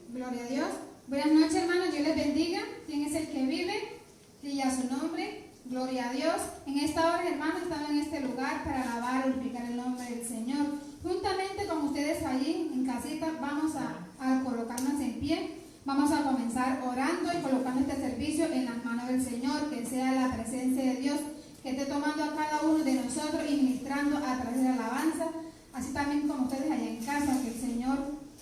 Gloria a Dios. Buenas noches, hermanos. Dios les bendiga. ¿Quién es el que vive? Y a su nombre. Gloria a Dios. En esta hora, hermanos, estamos en este lugar para alabar y glorificar el nombre del Señor. Juntamente con ustedes allí en casita, vamos a colocarnos en pie. Vamos a comenzar orando y colocando este servicio en las manos del Señor, que sea la presencia de Dios que esté tomando a cada uno de nosotros y ministrando a través de la alabanza, así también como ustedes allá en casa, que el Señor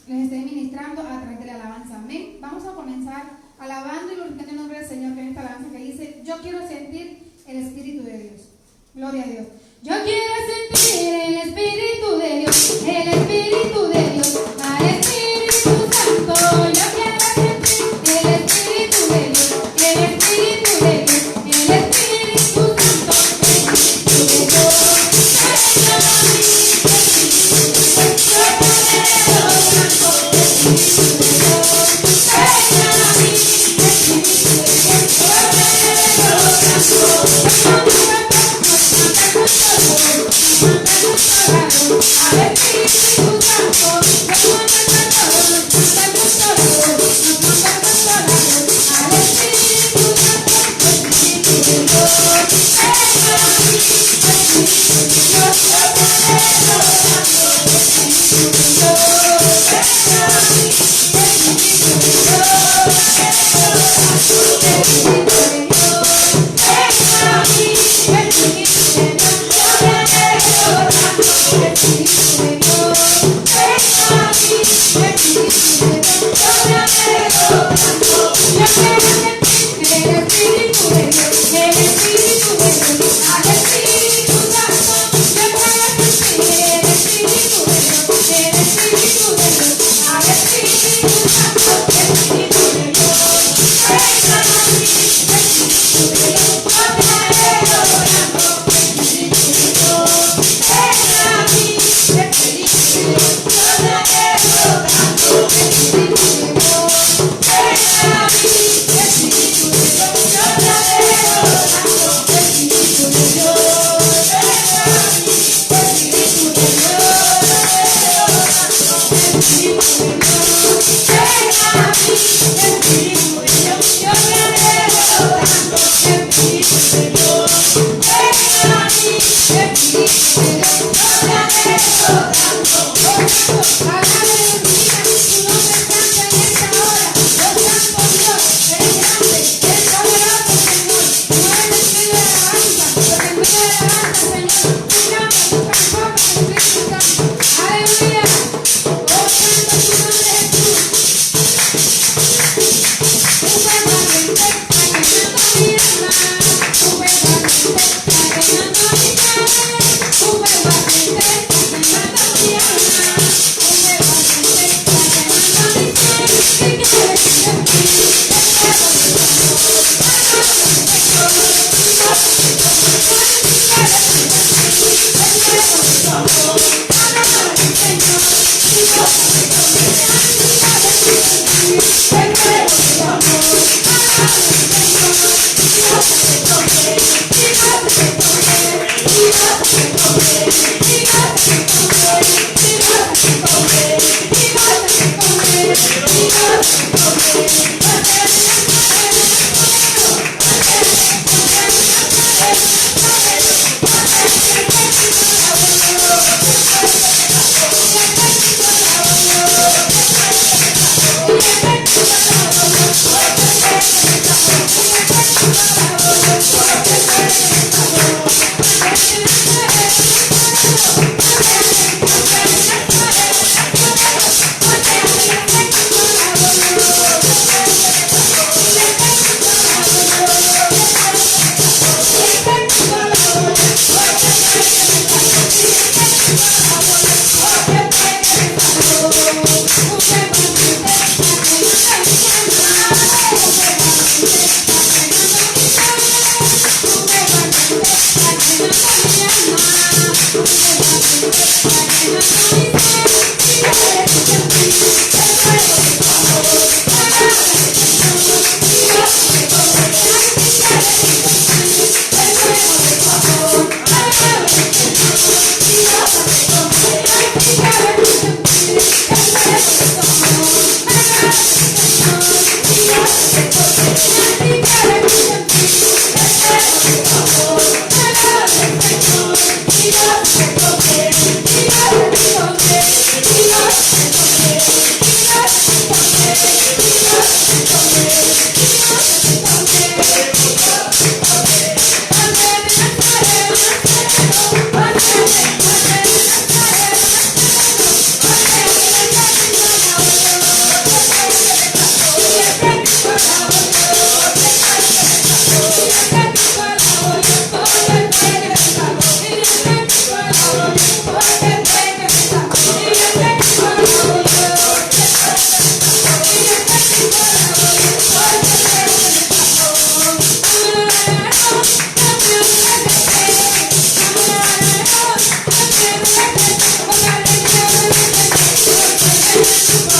les esté ministrando a través de la alabanza. Amén. Vamos a comenzar alabando y glorificando el nombre del Señor, que en esta alabanza que dice: yo quiero sentir el Espíritu de Dios. Gloria a Dios. Yo quiero sentir el Espíritu de Dios, el Espíritu de Dios, al Espíritu Santo. Yo quiero sentir el Espíritu de Dios, el Espíritu de Dios, el Espíritu Santo, el Espíritu de Dios. Yeah.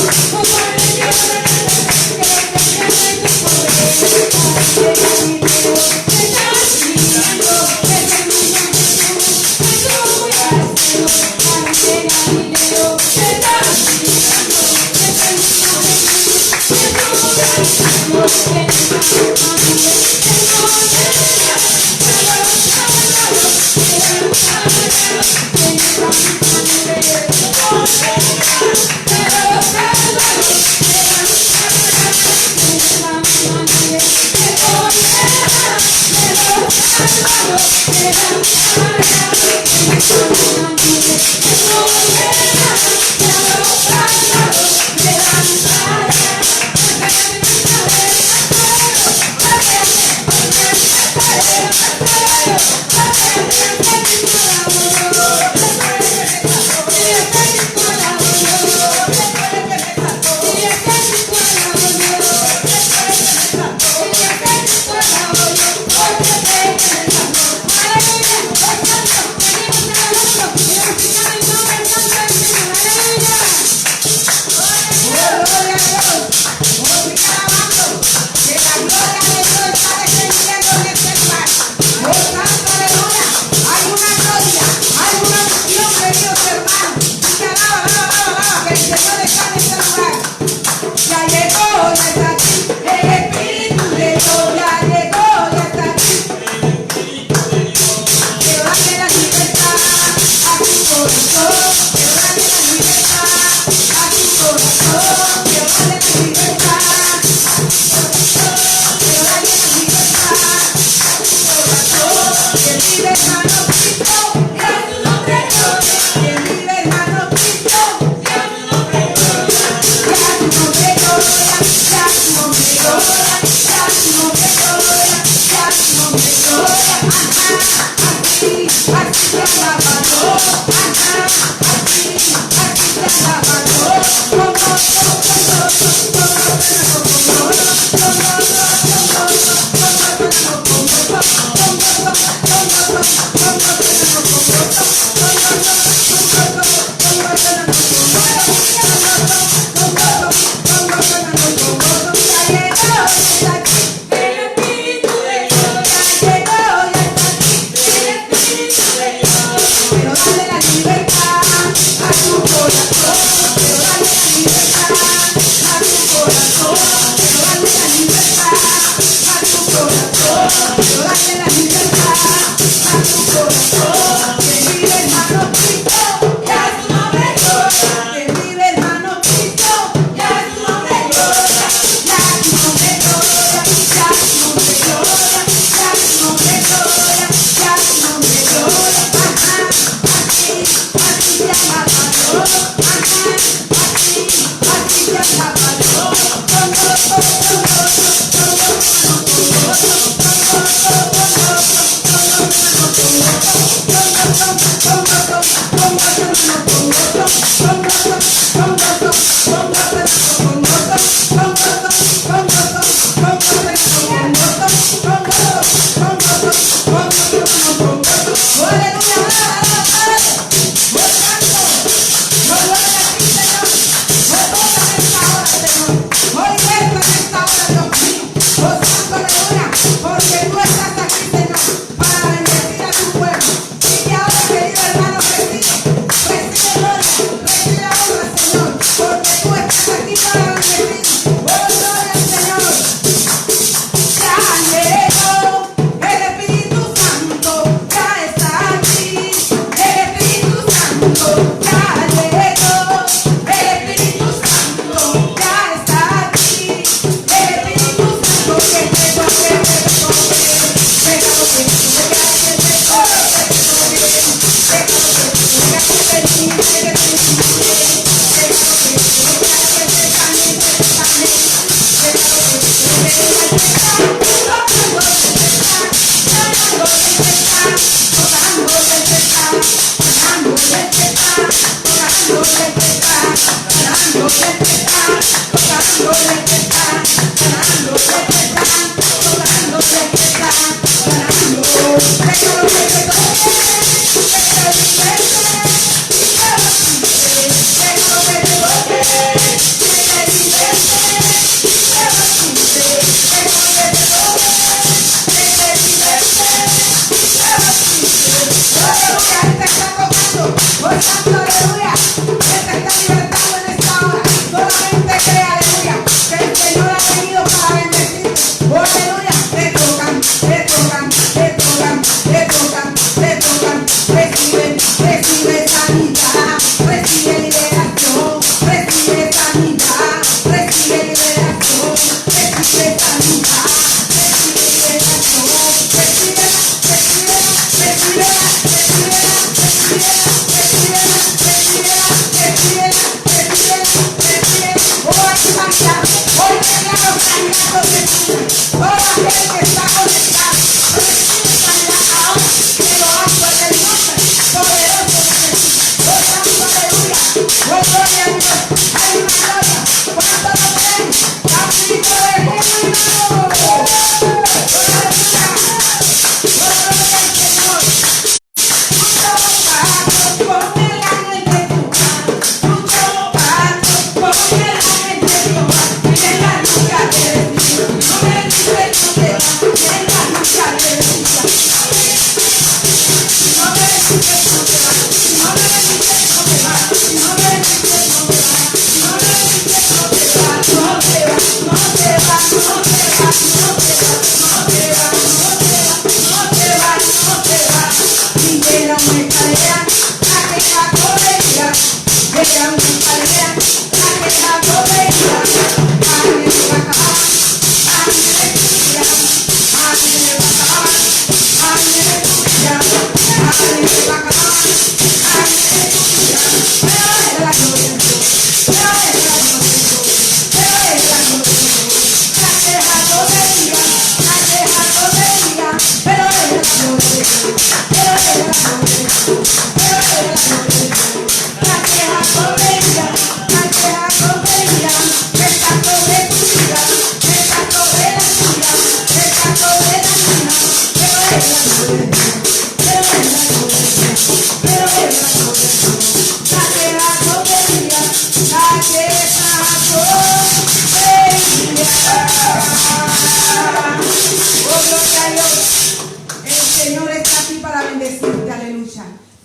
Pero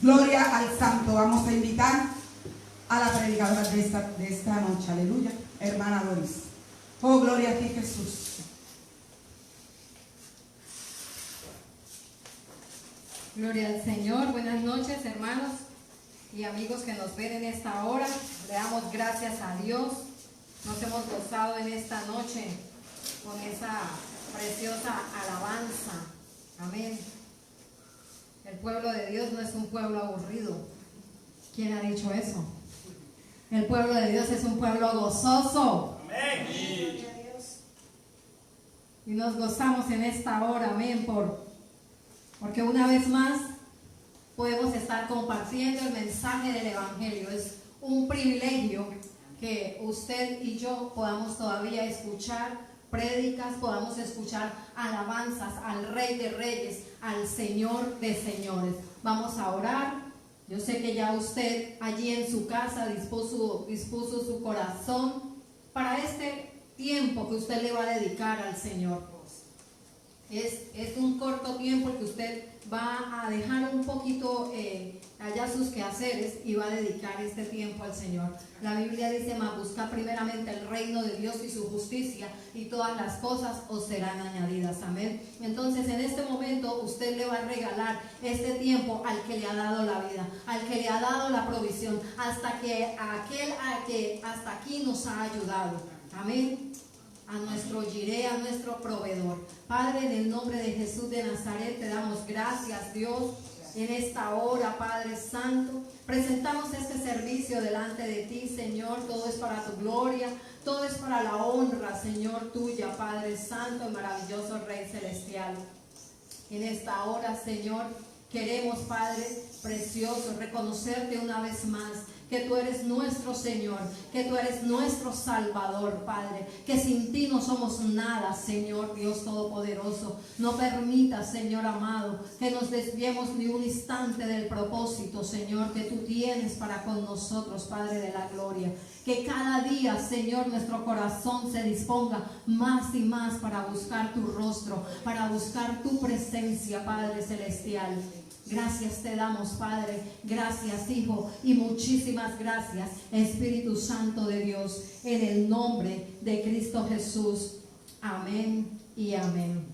Gloria al Santo. Vamos a invitar a la predicadora de esta noche. Aleluya. Hermana Doris. Oh, gloria a ti, Jesús. Gloria al Señor. Buenas noches, hermanos y amigos que nos ven en esta hora. Le damos gracias a Dios. Nos hemos gozado en esta noche con esa preciosa alabanza. Amén. El pueblo de Dios no es un pueblo aburrido. ¿Quién ha dicho eso? El pueblo de Dios es un pueblo gozoso. Amén. Y nos gozamos en esta hora, amén, porque una vez más podemos estar compartiendo el mensaje del Evangelio. Es un privilegio que usted y yo podamos todavía escuchar prédicas, podamos escuchar alabanzas al Rey de Reyes, al Señor de Señores. Vamos a orar. Yo sé que ya usted allí en su casa dispuso su corazón para este tiempo que usted le va a dedicar al Señor. Es un corto tiempo el que usted va a dejar un poquito allá sus quehaceres y va a dedicar este tiempo al Señor. La Biblia dice: mas busca primeramente el reino de Dios y su justicia, y todas las cosas os serán añadidas. Amén. Entonces, en este momento usted le va a regalar este tiempo al que le ha dado la vida, al que le ha dado la provisión, hasta que hasta aquí nos ha ayudado. Amén. A nuestro Jireh, a nuestro proveedor. Padre, en el nombre de Jesús de Nazaret, te damos gracias, Dios, en esta hora, Padre Santo. Presentamos este servicio delante de ti, Señor. Todo es para tu gloria, todo es para la honra, Señor, tuya, Padre Santo y maravilloso Rey Celestial. En esta hora, Señor, queremos, Padre precioso, reconocerte una vez más, que tú eres nuestro Señor, que tú eres nuestro Salvador, Padre, que sin ti no somos nada, Señor Dios Todopoderoso. No permitas, Señor amado, que nos desviemos ni un instante del propósito, Señor, que tú tienes para con nosotros, Padre de la gloria. Que cada día, Señor, nuestro corazón se disponga más y más para buscar tu rostro, para buscar tu presencia, Padre Celestial. Gracias te damos, Padre. Gracias, Hijo. Y muchísimas gracias, Espíritu Santo de Dios. En el nombre de Cristo Jesús. Amén y amén.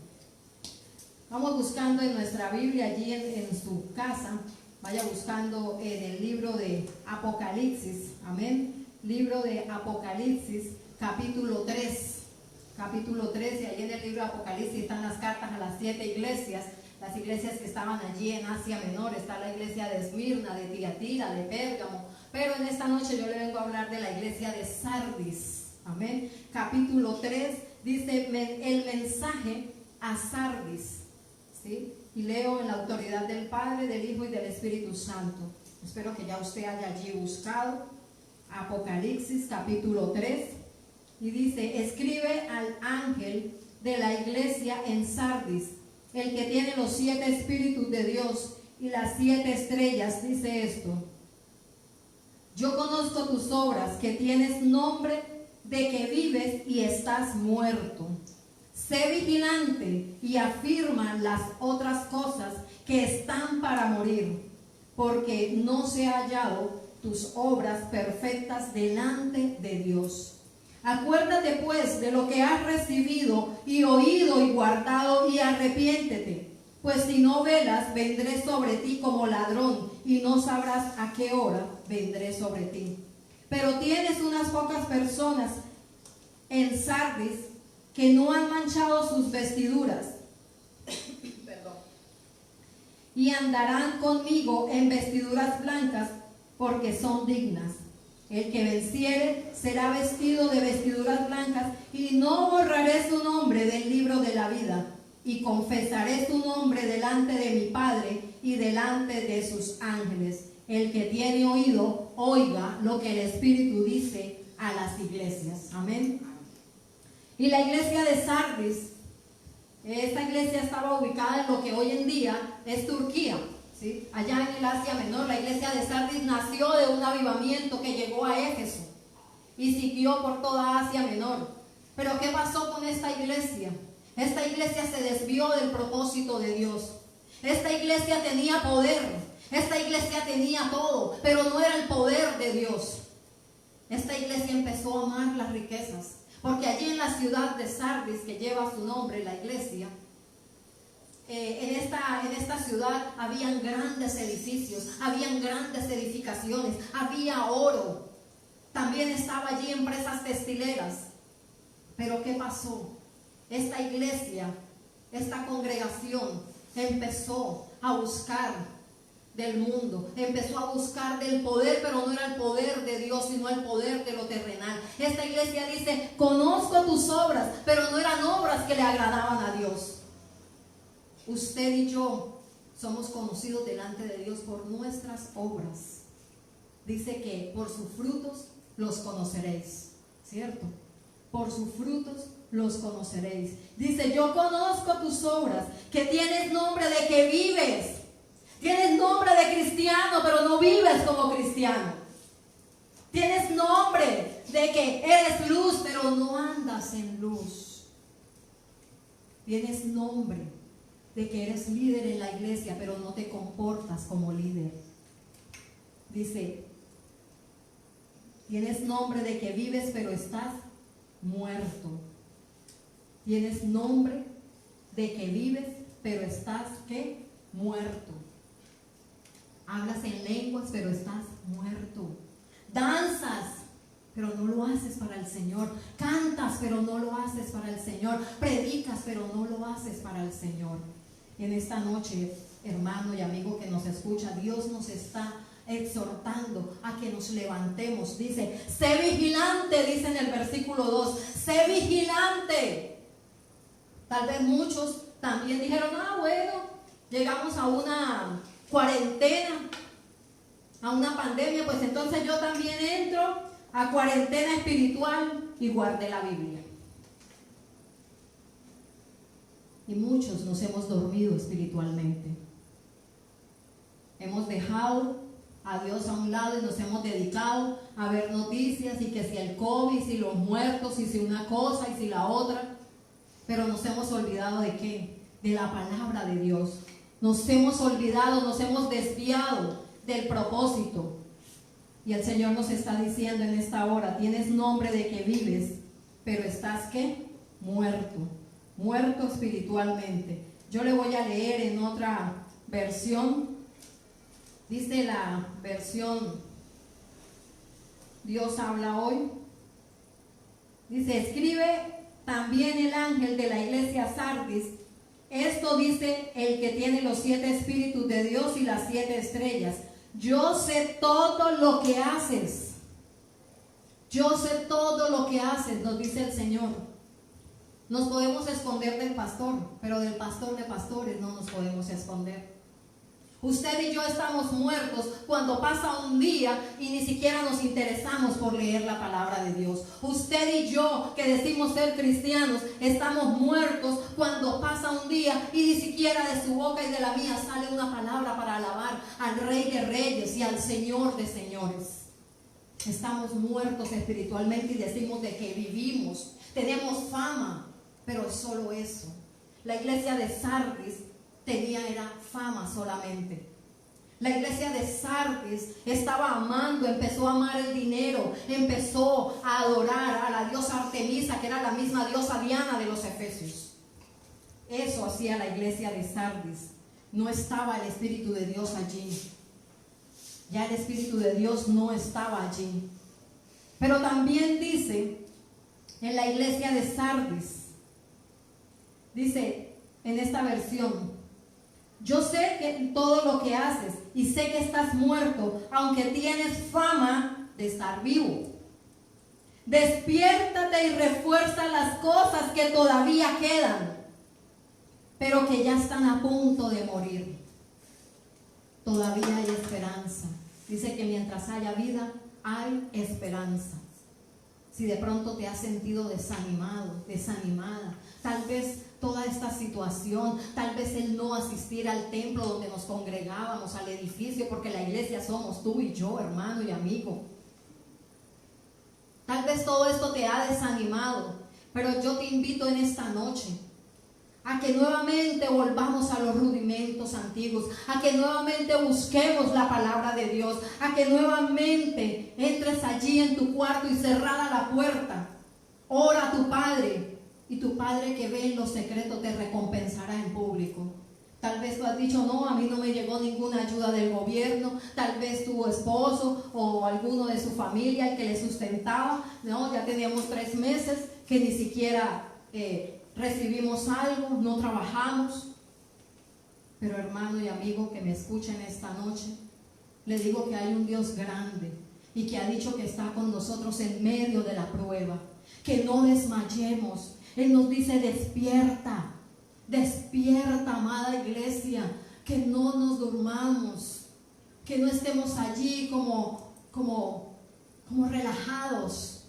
Vamos buscando en nuestra Biblia, allí en su casa. Vaya buscando en el libro de Apocalipsis. Amén. Libro de Apocalipsis, capítulo 3. Capítulo 3. Y allí en el libro de Apocalipsis están las cartas a las 7 iglesias. Las iglesias que estaban allí en Asia Menor. Está la iglesia de Esmirna, de Tiatira, de Pérgamo. Pero en esta noche yo le vengo a hablar de la iglesia de Sardis. Amén. Capítulo 3 dice el mensaje a Sardis, ¿sí? Y leo en la autoridad del Padre, del Hijo y del Espíritu Santo. Espero que ya usted haya allí buscado Apocalipsis capítulo 3, y dice: escribe al ángel de la iglesia en Sardis, el que tiene los 7 espíritus de Dios y las 7 estrellas, dice esto: yo conozco tus obras, que tienes nombre de que vives y estás muerto. Sé vigilante y afirma las otras cosas que están para morir, porque no se ha hallado tus obras perfectas delante de Dios. Acuérdate pues de lo que has recibido y oído y guardado, y arrepiéntete, pues si no velas, vendré sobre ti como ladrón, y no sabrás a qué hora vendré sobre ti. Pero tienes unas pocas personas en Sardis que no han manchado sus vestiduras y andarán conmigo en vestiduras blancas, porque son dignas. El que venciere será vestido de vestiduras blancas, y no borraré su nombre del libro de la vida, y confesaré su nombre delante de mi Padre y delante de sus ángeles. El que tiene oído, oiga lo que el Espíritu dice a las iglesias. Amén. Y la iglesia de Sardis, esta iglesia estaba ubicada en lo que hoy en día es Turquía, ¿sí? Allá en el Asia Menor. La iglesia de Sardis nació de un avivamiento que llegó a Éfeso y siguió por toda Asia Menor. Pero ¿qué pasó con esta iglesia? Esta iglesia se desvió del propósito de Dios. Esta iglesia tenía poder, esta iglesia tenía todo, pero no era el poder de Dios. Esta iglesia empezó a amar las riquezas, porque allí en la ciudad de Sardis, que lleva su nombre, la iglesia, en esta ciudad habían grandes edificios, habían grandes edificaciones, había oro. También estaba allí empresas textileras. Pero ¿qué pasó? Esta iglesia, esta congregación empezó a buscar del mundo, empezó a buscar del poder, pero no era el poder de Dios, sino el poder de lo terrenal. Esta iglesia dice: conozco tus obras, pero no eran obras que le agradaban a Dios. Usted y yo somos conocidos delante de Dios por nuestras obras. Dice que por sus frutos los conoceréis, ¿cierto? Por sus frutos los conoceréis. Dice: yo conozco tus obras, que tienes nombre de que vives. Tienes nombre de cristiano, pero no vives como cristiano. Tienes nombre de que eres luz, pero no andas en luz. Tienes nombre de que eres líder en la iglesia, pero no te comportas como líder. Dice: tienes nombre de que vives, pero estás muerto. Tienes nombre de que vives, pero estás, ¿qué? Muerto. Hablas en lenguas, pero estás muerto. Danzas, pero no lo haces para el Señor. Cantas, pero no lo haces para el Señor. Predicas, pero no lo haces para el Señor. En esta noche, hermano y amigo que nos escucha, Dios nos está exhortando a que nos levantemos. Dice: sé vigilante, dice en el versículo 2. Sé vigilante. Tal vez muchos también dijeron: bueno, llegamos a una cuarentena, a una pandemia, pues entonces yo también entro a cuarentena espiritual y guardé la Biblia. Y muchos nos hemos dormido espiritualmente. Hemos dejado a Dios a un lado y nos hemos dedicado a ver noticias, y que si el COVID, si los muertos, y si una cosa y si la otra. Pero nos hemos olvidado ¿de qué? De la palabra de Dios. Nos hemos olvidado, nos hemos desviado del propósito. Y el Señor nos está diciendo en esta hora: tienes nombre de que vives, pero estás ¿qué? Muerto. Muerto espiritualmente. Yo le voy a leer en otra versión. Dice la versión Dios habla hoy. Dice: escribe también el ángel de la iglesia Sardis. Esto dice el que tiene los 7 espíritus de Dios y las 7 estrellas. Yo sé todo lo que haces. Yo sé todo lo que haces, nos dice el Señor. Nos podemos esconder del pastor, pero del pastor de pastores no nos podemos esconder. Usted y yo estamos muertos cuando pasa un día y ni siquiera nos interesamos por leer la palabra de Dios. Usted y yo, que decimos ser cristianos, estamos muertos cuando pasa un día y ni siquiera de su boca y de la mía sale una palabra para alabar al Rey de Reyes y al Señor de Señores. Estamos muertos espiritualmente y decimos de que vivimos, tenemos fama, pero es solo eso. La iglesia de Sardis era fama solamente. La iglesia de Sardis estaba amando, empezó a amar el dinero, empezó a adorar a la diosa Artemisa, que era la misma diosa Diana de los Efesios. Eso hacía la iglesia de Sardis. No estaba el Espíritu de Dios allí. Ya el Espíritu de Dios no estaba allí. Pero también dice en la iglesia de Sardis, dice en esta versión: yo sé que todo lo que haces y sé que estás muerto, aunque tienes fama de estar vivo. Despiértate y refuerza las cosas que todavía quedan, pero que ya están a punto de morir. Todavía hay esperanza. Dice que mientras haya vida, hay esperanza. Si de pronto te has sentido desanimado, desanimada, tal vez toda esta situación, tal vez el no asistir al templo donde nos congregábamos, al edificio, porque la iglesia somos tú y yo, hermano y amigo. Tal vez todo esto te ha desanimado, pero yo te invito en esta noche a que nuevamente volvamos a los rudimentos antiguos, a que nuevamente busquemos la palabra de Dios, a que nuevamente entres allí en tu cuarto y cerrada la puerta, ora a tu Padre, y tu Padre que ve en lo secreto te recompensará en público. Tal vez tú has dicho: no, a mí no me llegó ninguna ayuda del gobierno. Tal vez tu esposo o alguno de su familia, el que le sustentaba, no, ya teníamos 3 meses que ni siquiera recibimos algo, no trabajamos. Pero hermano y amigo que me escuchen esta noche, le digo que hay un Dios grande y que ha dicho que está con nosotros en medio de la prueba, que no desmayemos. Él nos dice: despierta, despierta, amada iglesia, que no nos durmamos, que no estemos allí como relajados,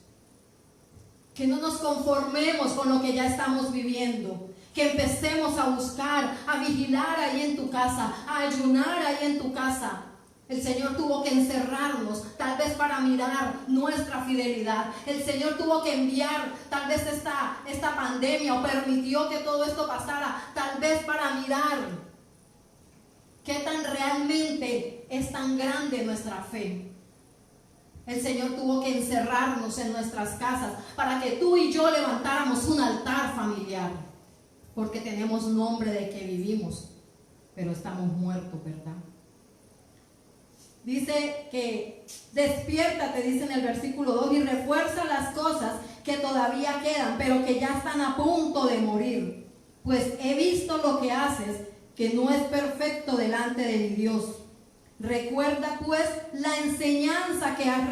que no nos conformemos con lo que ya estamos viviendo, que empecemos a buscar, a vigilar ahí en tu casa, a ayunar ahí en tu casa. El Señor tuvo que encerrarnos, tal vez para mirar nuestra fidelidad. El Señor tuvo que enviar tal vez esta pandemia, o permitió que todo esto pasara, tal vez para mirar qué tan realmente es tan grande nuestra fe. El Señor tuvo que encerrarnos en nuestras casas para que tú y yo levantáramos un altar familiar, porque tenemos nombre de que vivimos, pero estamos muertos, ¿verdad? Dice que despiértate, dice en el versículo 2, y refuerza las cosas que todavía quedan, pero que ya están a punto de morir. Pues he visto lo que haces, que no es perfecto delante de mi Dios. Recuerda pues la enseñanza que has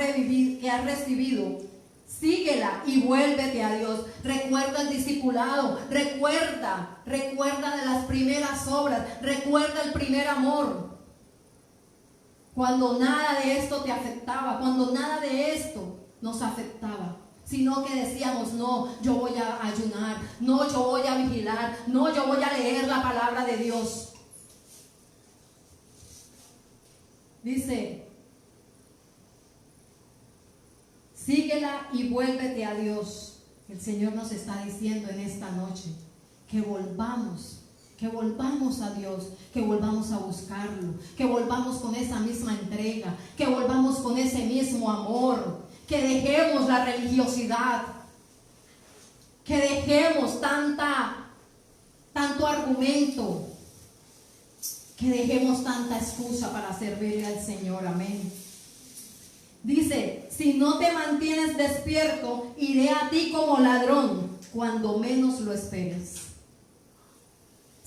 recibido. Síguela y vuélvete a Dios. Recuerda el discipulado, recuerda de las primeras obras, recuerda el primer amor. Cuando nada de esto te afectaba, cuando nada de esto nos afectaba, sino que decíamos: no, yo voy a ayunar, no, yo voy a vigilar, no, yo voy a leer la palabra de Dios. Dice: síguela y vuélvete a Dios. El Señor nos está diciendo en esta noche que volvamos a Dios, que volvamos a buscarlo, que volvamos con esa misma entrega, que volvamos con ese mismo amor, que dejemos la religiosidad, que dejemos tanto argumento, que dejemos tanta excusa para servirle al Señor. Amén. Dice: si no te mantienes despierto, iré a ti como ladrón cuando menos lo esperes.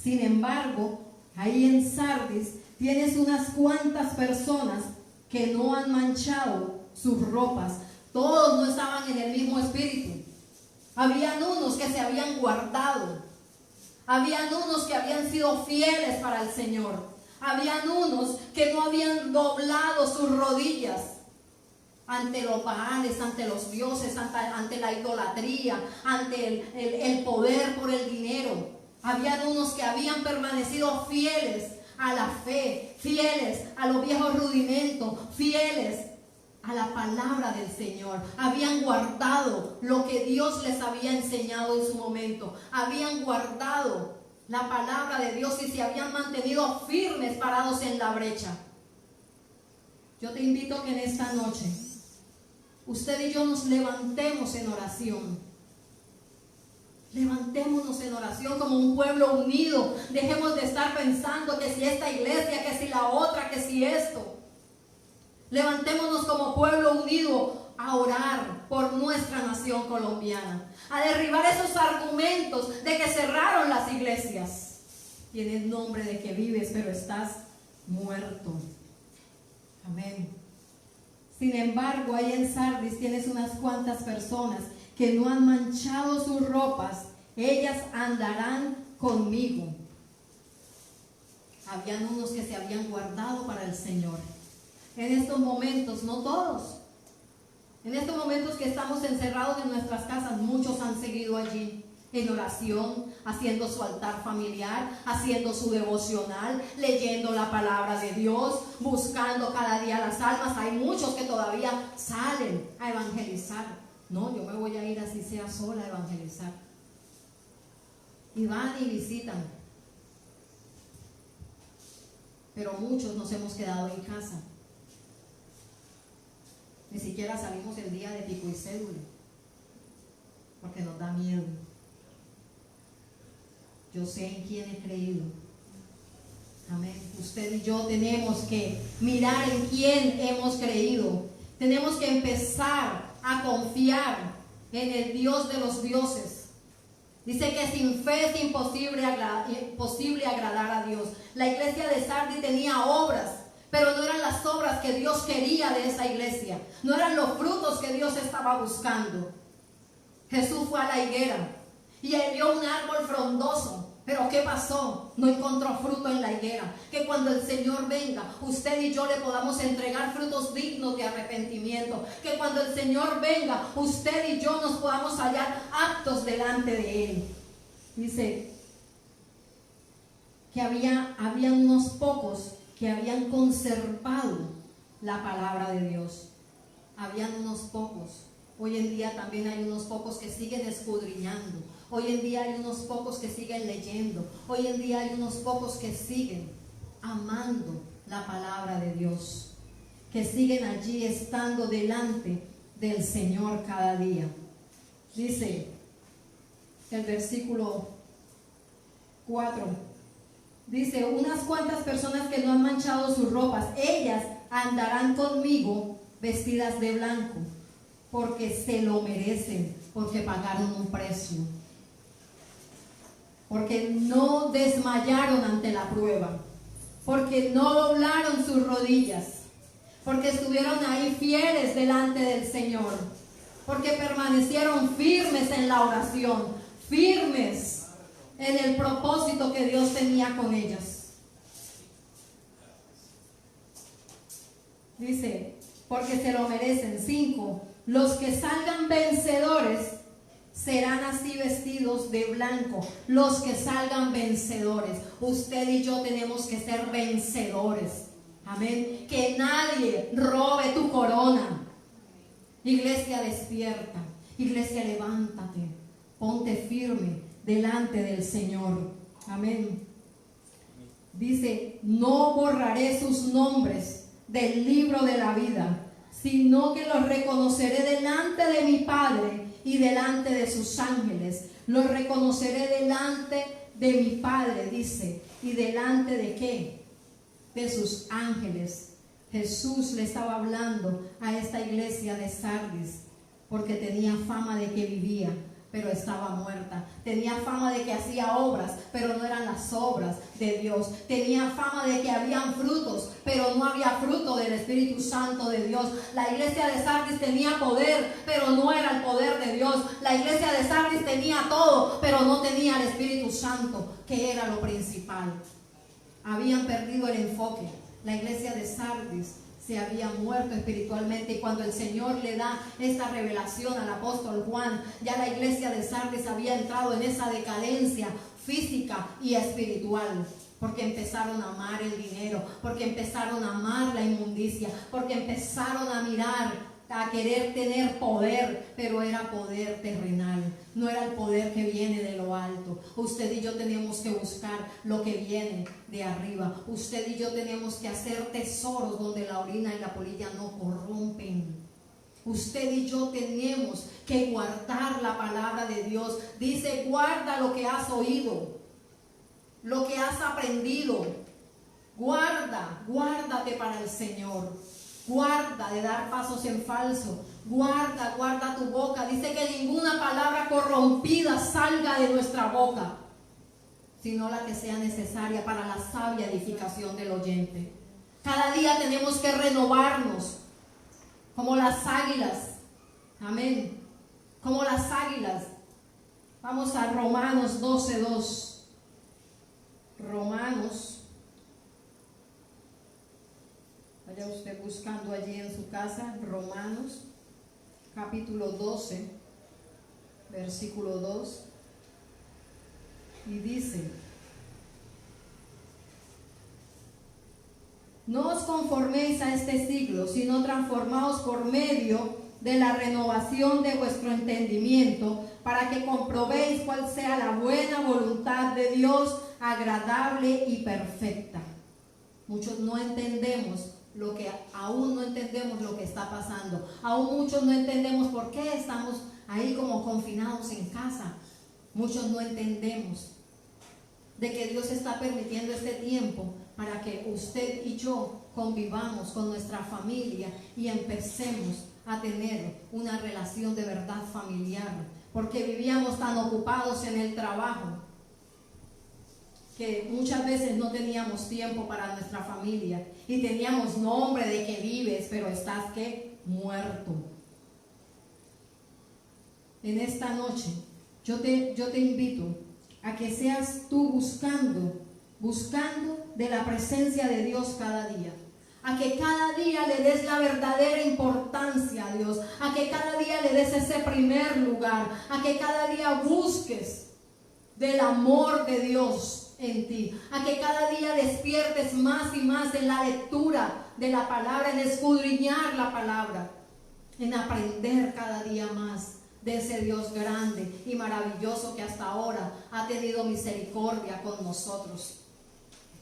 Sin embargo, ahí en Sardis tienes unas cuantas personas que no han manchado sus ropas. Todos no estaban en el mismo espíritu. Habían unos que se habían guardado. Habían unos que habían sido fieles para el Señor. Habían unos que no habían doblado sus rodillas ante los baales, ante los dioses, ante la idolatría, ante el poder por el dinero. Habían unos que habían permanecido fieles a la fe, fieles a los viejos rudimentos, fieles a la palabra del Señor. Habían guardado lo que Dios les había enseñado en su momento. Habían guardado la palabra de Dios y se habían mantenido firmes, parados en la brecha. Yo te invito que en esta noche usted y yo nos levantemos en oración. Levantémonos en oración como un pueblo unido. Dejemos de estar pensando que si esta iglesia, que si la otra, que si esto. Levantémonos como pueblo unido a orar por nuestra nación colombiana, a derribar esos argumentos de que cerraron las iglesias. Tienes nombre de que vives, pero estás muerto. Amén. Sin embargo, ahí en Sardis tienes unas cuantas personas que no han manchado sus ropas. Ellas andarán conmigo. Habían unos que se habían guardado para el Señor. En estos momentos, no todos, en estos momentos que estamos encerrados en nuestras casas, muchos han seguido allí en oración, haciendo su altar familiar, haciendo su devocional, leyendo la palabra de Dios, buscando cada día las almas. Hay muchos que todavía salen a evangelizar. No, yo me voy a ir así sea sola a evangelizar. Y van y visitan. Pero muchos nos hemos quedado en casa. Ni siquiera salimos el día de pico y cédula, porque nos da miedo. Yo sé en quién he creído. Amén. Usted y yo tenemos que mirar en quién hemos creído. Tenemos que empezar a confiar en el Dios de los dioses. Dice que sin fe es imposible agradar a Dios. La iglesia de Sardis tenía obras, pero no eran las obras que Dios quería de esa iglesia. No eran los frutos que Dios estaba buscando. Jesús fue a la higuera y él vio un árbol frondoso. Pero ¿qué pasó? No encontró fruto en la higuera. Que cuando el Señor venga, usted y yo le podamos entregar frutos dignos de arrepentimiento. Que cuando el Señor venga, usted y yo nos podamos hallar aptos delante de Él. Dice que habían unos pocos que habían conservado la palabra de Dios. Habían unos pocos. Hoy en día también hay unos pocos que siguen escudriñando. Hoy en día hay unos pocos que siguen leyendo. Hoy en día hay unos pocos que siguen amando la palabra de Dios. Que siguen allí estando delante del Señor cada día. Dice el versículo 4. Dice, unas cuantas personas que no han manchado sus ropas, ellas andarán conmigo vestidas de blanco, porque se lo merecen, porque pagaron un precio, porque no desmayaron ante la prueba, porque no doblaron sus rodillas, porque estuvieron ahí fieles delante del Señor, porque permanecieron firmes en la oración, firmes en el propósito que Dios tenía con ellas. Dice, porque se lo merecen. 5. Los que salgan vencedores serán así vestidos de blanco. Los que salgan vencedores. Usted y yo tenemos que ser vencedores. Amén. Que nadie robe tu corona. Iglesia, despierta. Iglesia, levántate. Ponte firme delante del Señor. Amén. Dice, no borraré sus nombres del libro de la vida, sino que los reconoceré delante de mi Padre y delante de sus ángeles. Los reconoceré delante de mi Padre, dice, y delante de ¿qué? De sus ángeles. Jesús le estaba hablando a esta iglesia de Sardis porque tenía fama de que vivía pero estaba muerta. Tenía fama de que hacía obras, pero no eran las obras de Dios. Tenía fama de que habían frutos, pero no había fruto del Espíritu Santo de Dios. La iglesia de Sardis tenía poder, pero no era el poder de Dios. La iglesia de Sardis tenía todo, pero no tenía el Espíritu Santo, que era lo principal. Habían perdido el enfoque. La iglesia de Sardis se había muerto espiritualmente, y cuando el Señor le da esta revelación al apóstol Juan, ya la iglesia de Sardis había entrado en esa decadencia física y espiritual, porque empezaron a amar el dinero, porque empezaron a amar la inmundicia, porque empezaron a mirar, a querer tener poder, pero era poder terrenal, no era el poder que viene de lo alto. Usted y yo tenemos que buscar lo que viene de arriba. Usted y yo tenemos que hacer tesoros donde la orina y la polilla no corrompen. Usted y yo tenemos que guardar la palabra de Dios. Dice, guarda lo que has oído, lo que has aprendido. Guárdate para el Señor. Guarda de dar pasos en falso. Guarda tu boca. Dice que ninguna palabra corrompida salga de nuestra boca, sino la que sea necesaria para la sabia edificación del oyente. Cada día tenemos que renovarnos como las águilas. Amén. Como las águilas. Vamos a Romanos 12:2. Romanos. Vaya usted buscando allí en su casa, Romanos, capítulo 12, versículo 2. Y dice: no os conforméis a este siglo, sino transformaos por medio de la renovación de vuestro entendimiento, para que comprobéis cuál sea la buena voluntad de Dios, agradable y perfecta. Muchos no entendemos aún no entendemos lo que está pasando. Aún muchos no entendemos por qué estamos ahí como confinados en casa. Muchos no entendemos de que Dios está permitiendo este tiempo para que usted y yo convivamos con nuestra familia y empecemos a tener una relación de verdad familiar, porque vivíamos tan ocupados en el trabajo que muchas veces no teníamos tiempo para nuestra familia, y teníamos nombre de que vives, pero estás ¿qué? Muerto. En esta noche yo te invito a que seas tú buscando de la presencia de Dios cada día, a que cada día le des la verdadera importancia a Dios, a que cada día le des ese primer lugar, a que cada día busques del amor de Dios en ti, a que cada día despiertes más y más en la lectura de la palabra, en escudriñar la palabra, en aprender cada día más de ese Dios grande y maravilloso que hasta ahora ha tenido misericordia con nosotros,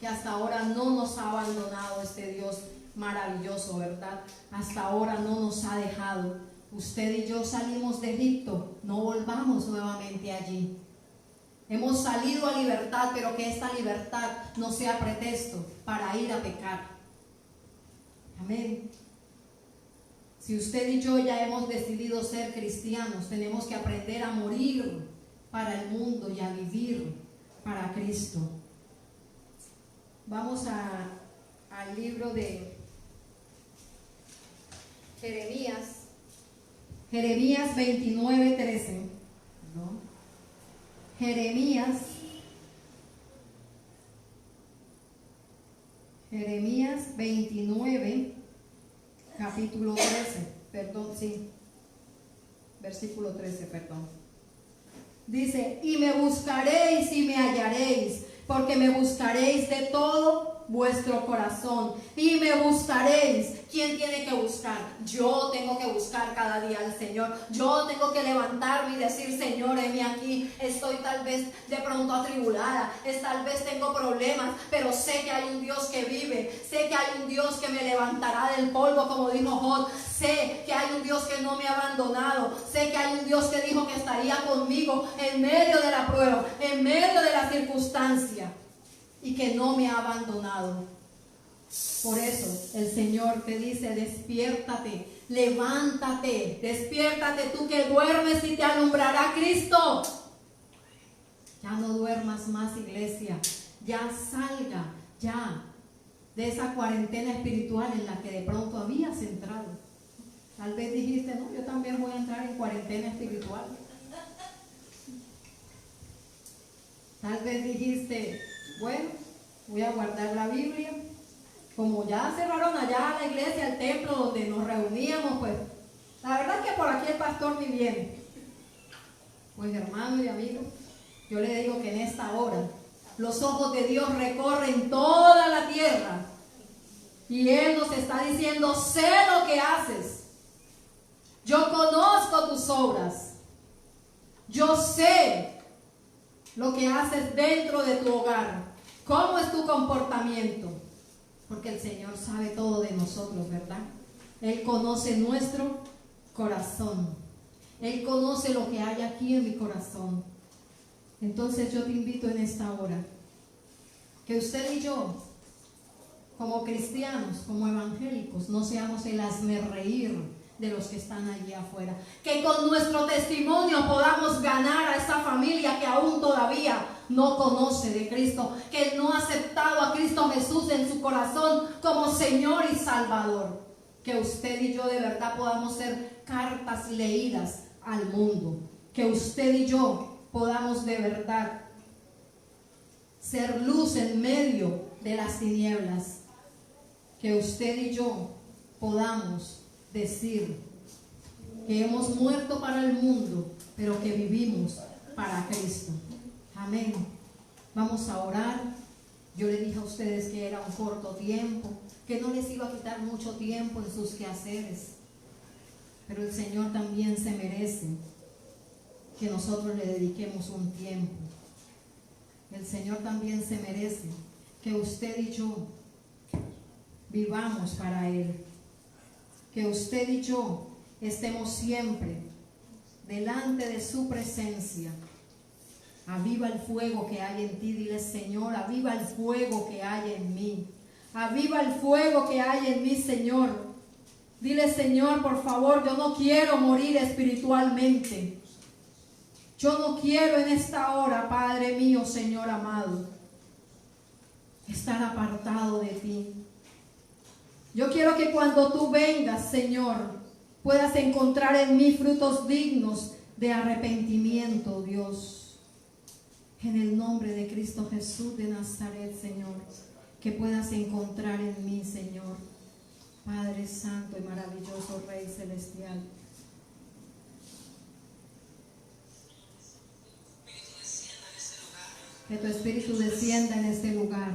que hasta ahora no nos ha abandonado este Dios maravilloso, ¿verdad? Hasta ahora no nos ha dejado. Usted y yo salimos de Egipto, no volvamos nuevamente allí. Hemos salido a libertad, pero que esta libertad no sea pretexto para ir a pecar. Amén. Si usted y yo ya hemos decidido ser cristianos, tenemos que aprender a morir para el mundo y a vivir para Cristo. Vamos al libro de Jeremías 29:13. ¿No? Jeremías 29, capítulo 13, versículo 13, Dice: y me buscaréis y me hallaréis, porque me buscaréis de todo vuestro corazón, y me buscaréis. ¿Quién tiene que buscar? Yo tengo que buscar cada día al Señor. Yo tengo que levantarme y decir: Señor, heme aquí, estoy tal vez de pronto atribulada, tal vez tengo problemas, pero sé que hay un Dios que vive, sé que hay un Dios que me levantará del polvo, como dijo Job. Sé que hay un Dios que no me ha abandonado, sé que hay un Dios que dijo que estaría conmigo en medio de la prueba, en medio de la circunstancia, y que no me ha abandonado. Por eso el Señor te dice: despiértate, Levántate, despiértate tú que duermes y te alumbrará Cristo. Ya no duermas más, iglesia. Ya salga, ya, de esa cuarentena espiritual en la que de pronto habías entrado. Tal vez dijiste, no, yo también voy a entrar en cuarentena espiritual. Tal vez dijiste, bueno, voy a guardar la Biblia. Como ya cerraron allá la iglesia, el templo donde nos reuníamos, pues la verdad es que por aquí el pastor ni viene. Pues hermanos y amigos, yo le digo que en esta hora los ojos de Dios recorren toda la tierra y Él nos está diciendo, sé lo que haces. Yo conozco tus obras. Yo sé lo que haces dentro de tu hogar. ¿Cómo es tu comportamiento? Porque el Señor sabe todo de nosotros, ¿verdad? Él conoce nuestro corazón. Él conoce lo que hay aquí en mi corazón. Entonces yo te invito en esta hora que usted y yo, como cristianos, como evangélicos, no seamos el hazmerreír de los que están allí afuera. Que con nuestro testimonio podamos ganar a esa familia que aún todavía no conoce de Cristo, que no ha aceptado a Cristo Jesús en su corazón como Señor y Salvador. Que usted y yo de verdad podamos ser cartas leídas al mundo. Que usted y yo podamos de verdad ser luz en medio de las tinieblas. Que usted y yo podamos decir que hemos muerto para el mundo, pero que vivimos para Cristo. Amén. Vamos a orar. Yo le dije a ustedes que era un corto tiempo, que no les iba a quitar mucho tiempo en sus quehaceres, pero el Señor también se merece que nosotros le dediquemos un tiempo. El Señor también se merece que usted y yo vivamos para Él. Que usted y yo estemos siempre delante de su presencia. Aviva el fuego que hay en ti. Dile, Señor, aviva el fuego que hay en mí. Aviva el fuego que hay en mí, Señor. Dile, Señor, por favor, yo no quiero morir espiritualmente. Yo no quiero en esta hora, Padre mío, Señor amado, estar apartado de ti. Yo quiero que cuando tú vengas, Señor, puedas encontrar en mí frutos dignos de arrepentimiento, Dios. En el nombre de Cristo Jesús de Nazaret, Señor, que puedas encontrar en mí, Señor, Padre Santo y maravilloso Rey Celestial. Que tu Espíritu descienda en este lugar.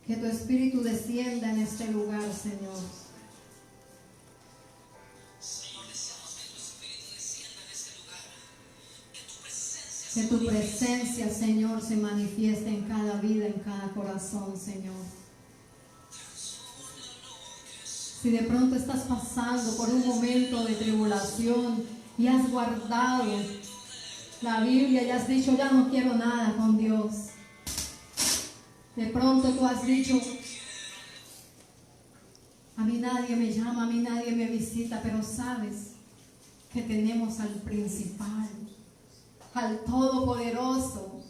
Que tu Espíritu descienda en este lugar, Señor. Que tu presencia, Señor, se manifieste en cada vida, en cada corazón, Señor. Si de pronto estás pasando por un momento de tribulación y has guardado la Biblia y has dicho, ya no quiero nada con Dios. De pronto tú has dicho, a mí nadie me llama, a mí nadie me visita, pero sabes que tenemos al principal, al Todopoderoso,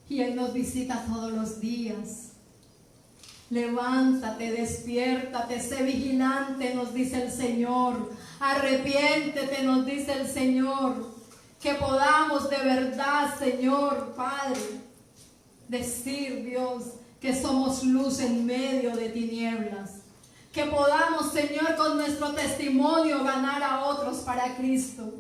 y Él nos visita todos los días. Levántate, despiértate, sé vigilante, nos dice el Señor. Arrepiéntete, nos dice el Señor. Que podamos de verdad, Señor, Padre, decir, Dios, que somos luz en medio de tinieblas. Que podamos, Señor, con nuestro testimonio ganar a otros para Cristo.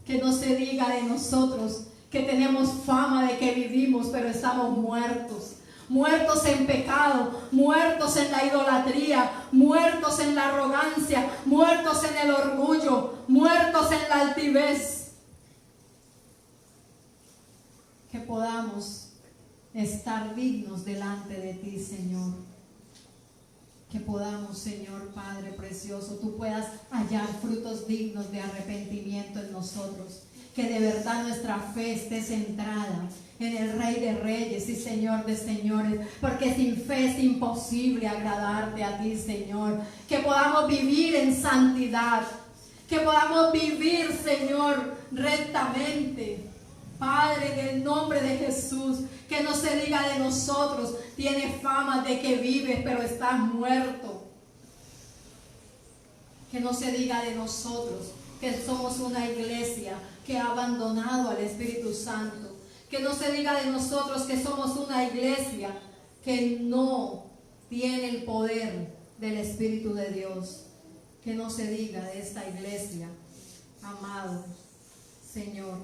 Que no se diga de nosotros que tenemos fama de que vivimos, pero estamos muertos. Muertos en pecado, muertos en la idolatría, muertos en la arrogancia, muertos en el orgullo, muertos en la altivez. Que podamos estar dignos delante de ti, Señor. Que podamos, Señor Padre precioso, tú puedas hallar frutos dignos de arrepentimiento en nosotros. Que de verdad nuestra fe esté centrada en el Rey de Reyes y Señor de Señores, porque sin fe es imposible agradarte a ti, Señor. Que podamos vivir en santidad, que podamos vivir, Señor, rectamente. Padre, en el nombre de Jesús, que no se diga de nosotros, tienes fama de que vives, pero estás muerto. Que no se diga de nosotros que somos una iglesia que ha abandonado al Espíritu Santo. Que no se diga de nosotros que somos una iglesia que no tiene el poder del Espíritu de Dios. Que no se diga de esta iglesia, amado Señor,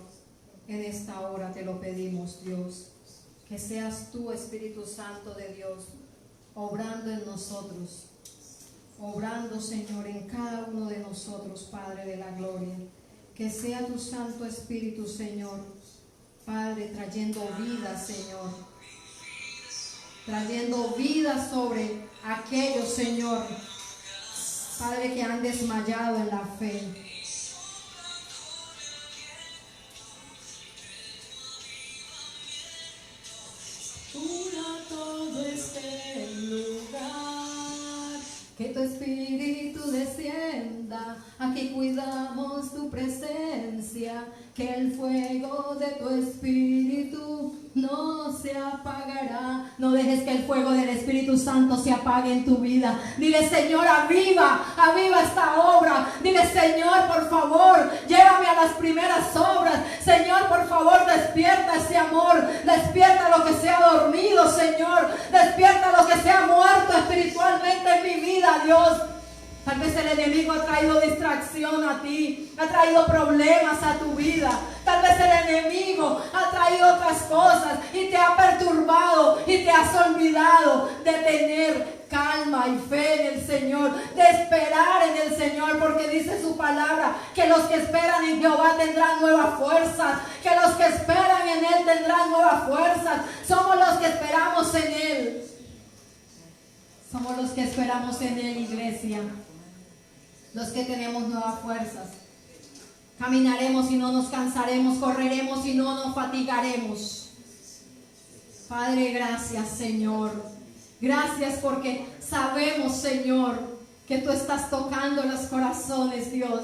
en esta hora te lo pedimos, Dios. Que seas tú, Espíritu Santo de Dios, obrando en nosotros. Obrando, Señor, en cada uno de nosotros, Padre de la gloria. Que sea tu Santo Espíritu, Señor, Padre, trayendo vida, Señor. Trayendo vida sobre aquellos, Señor, Padre, que han desmayado en la fe. Todo este lugar, que tu Espíritu descienda, aquí cuidamos tu presencia, que el fuego de tu Espíritu no se apagará. No dejes que el fuego del Espíritu Santo se apague en tu vida. Dile, Señor, aviva esta obra. Dile, Señor, por favor, llévame a las primeras obras. Señor, por favor, despierta ese amor, despierta lo que se ha dormido, Señor, despierta lo que se ha muerto espiritualmente en mi vida, Dios. Tal vez el enemigo ha traído distracción a ti, ha traído problemas a tu vida. Tal vez el enemigo ha traído otras cosas y te ha perturbado y te has olvidado de tener calma y fe en el Señor, de esperar en el Señor, porque dice su palabra que los que esperan en Jehová tendrán nuevas fuerzas, que los que esperan en Él tendrán nuevas fuerzas. Somos los que esperamos en Él. Somos los que esperamos en Él, iglesia. Los que tenemos nuevas fuerzas. Caminaremos y no nos cansaremos, correremos y no nos fatigaremos. Padre, gracias, Señor. Gracias porque sabemos, Señor, que tú estás tocando los corazones, Dios.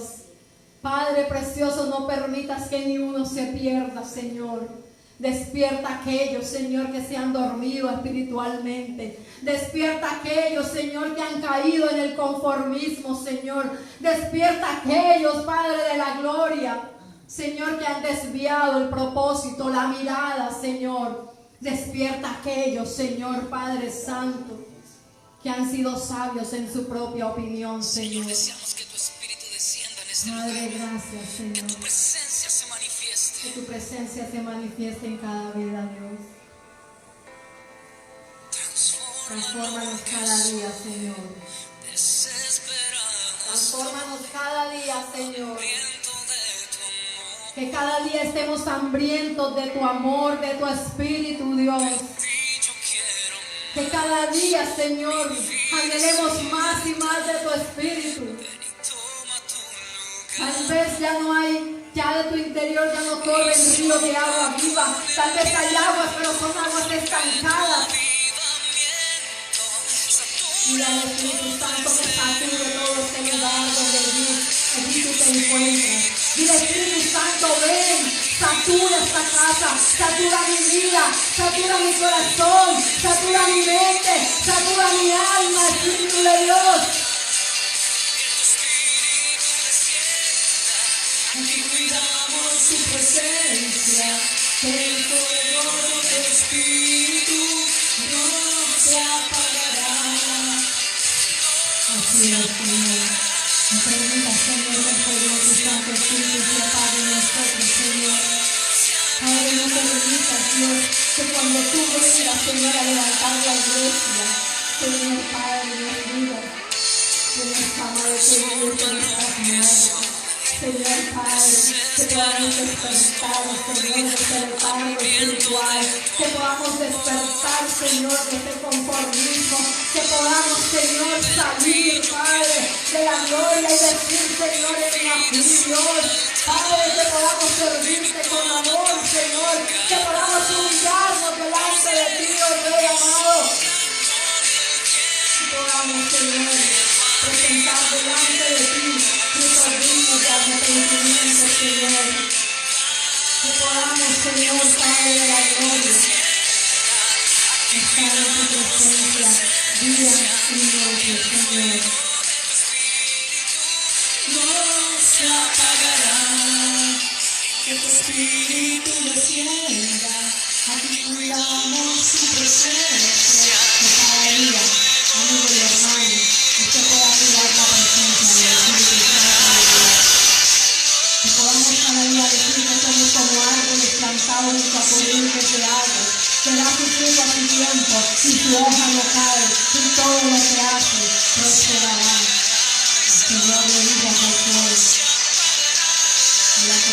Padre precioso, no permitas que ni uno se pierda, Señor. Despierta a aquellos, Señor, que se han dormido espiritualmente. Despierta a aquellos, Señor, que han caído en el conformismo, Señor. Despierta a aquellos, Padre de la gloria, Señor, que han desviado el propósito, la mirada, Señor. Despierta a aquellos, Señor, Padre Santo, que han sido sabios en su propia opinión, Señor. Deseamos que tu Espíritu descienda en este Padre, lugar. gracias, Señor. Que tu presencia se manifieste. Que tu presencia se manifieste en cada vida, Dios. Transfórmanos cada día, Señor. Desesperados, Transfórmanos cada día, Señor. hambriento de tu amor. Que cada día estemos hambrientos de tu amor, de tu Espíritu, Dios. Y yo quiero Que cada día, Señor, anhelemos más y más de tu Espíritu. ven y toma tu lugar. Tal vez ya no hay, ya de tu interior ya no corren ríos de agua viva. Tal vez hay aguas, pero son aguas estancadas. Y al Espíritu Santo que sacude todo este lugar donde allí tú te encuentras. Dile, Espíritu Santo, ven, satura esta casa, satura mi vida, satura mi corazón, satura mi mente, satura mi alma, Espíritu de Dios. Aquí cuidamos tu presencia. Que el fuego de tu Espíritu no se apagará. Así es, Señor. No permita, Señor, que el fuego de tu Santo Espíritu se apague en nosotros, Señor. Padre, no permitas, Dios, que cuando tú vengas, Señor, a levantar la iglesia, Señor, Padre, nos digas que no estamos de que Dios que no estás muerto. Señor, Padre, que podamos despertar, Señor, de ese letargo espiritual, que podamos despertar, Señor, de ese conformismo, que podamos, Señor, salir, Padre, de la gloria y decir, Señor, en mi aflicción, Padre, que podamos servirte con amor, Señor, que podamos humillar Rey amado. Que podamos, Señor, presentar delante de ti nuestros dignos de arrepentimiento, Señor. Que podamos, Señor, Padre de la gloria, estar en tu presencia día y noche, Señor. No se apagará, que tu espíritu descienda, aquí cuidamos tu presencia. Que cada día, amigo y hermano, usted pueda mirar la presencia del Espíritu Santo de Dios. Que podamos cada día decir que somos como árboles plantados en corrientes de agua, que da su fruto a su tiempo y su hoja no cae, y todo lo que hace prosperará. El Señor le dijo a Josué, la que